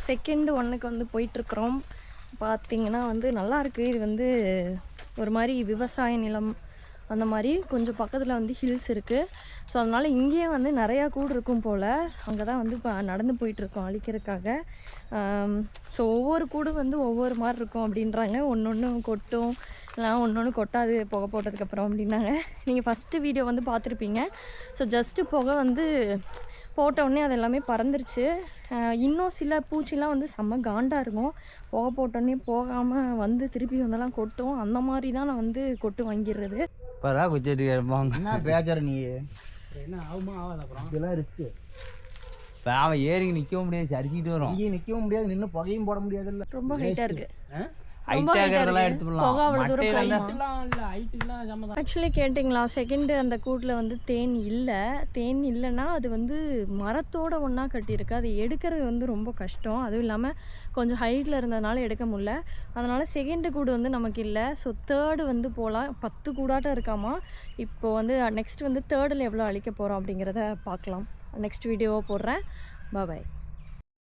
Second ஒன்றுக்கு வந்து போயிட்டுருக்குறோம். பார்த்திங்கன்னா வந்து நல்லாயிருக்கு. இது வந்து ஒரு மாதிரி விவசாய நிலம் அந்த மாதிரி கொஞ்சம் பக்கத்தில் வந்து ஹில்ஸ் இருக்குது. ஸோ அதனால் இங்கேயே வந்து நிறையா கூடு இருக்கும் போல். அங்கே தான் வந்து இப்போ நடந்து போயிட்டுருக்கோம் அழிக்கிறதுக்காக. ஸோ ஒவ்வொரு கூடு வந்து ஒவ்வொரு மாதிரி இருக்கும் அப்படின்றாங்க. ஒன்று கொட்டும், இல்லை ஒன்று கொட்டாது புகை போட்டதுக்கப்புறம் அப்படின்னாங்க. நீங்கள் ஃபஸ்ட்டு வீடியோ வந்து பார்த்துருப்பீங்க. ஸோ ஜஸ்ட்டு புகை வந்து போட்டோடனே அது எல்லாமே பறந்துருச்சு. இன்னும் சில பூச்சிலாம் வந்து செம்ம காண்டாக இருக்கும். புகை போட்டோடனே போகாமல் வந்து திருப்பி வந்தெல்லாம் கொட்டும். அந்த மாதிரி தான் நான் வந்து கொட்டு வாங்கிடுறது. பரா குச்சிட்டு என்ன பேஜர் நீ என்ன ஆகுமா ஆகாது. அப்புறம் இதெல்லாம் ரிஸ்க்கு. இப்போ அவன் ஏறி நிற்கவும் முடியாது, சரிச்சிக்கிட்டு வரும். இங்கேயும் நிற்கவும் முடியாது, நின்று புகையும் போட முடியாது. இல்லை ரொம்ப ஹைட்டாக இருக்குது. ஆக்சுவலி கேட்டிங்களா, செகண்ட் அந்த கூட்டில் வந்து தேன் இல்லைன்னா அது வந்து மரத்தோட ஒன்றா கட்டியிருக்கு. அது எடுக்கிறது வந்து ரொம்ப கஷ்டம். அதுவும் இல்லாமல் கொஞ்சம் ஹைட்டில் இருந்ததுனால எடுக்க முடியல. அதனால் செகண்டு கூடு வந்து நமக்கு இல்லை. ஸோ தேர்டு வந்து போகலாம். 10 கூடாட்டம் இருக்காமா. இப்போ வந்து நெக்ஸ்ட் வந்து தேர்டில் எவ்வளோ அழிக்க போகிறோம் அப்படிங்கிறத பார்க்கலாம். நெக்ஸ்ட் வீடியோவாக போடுறேன். பாய்.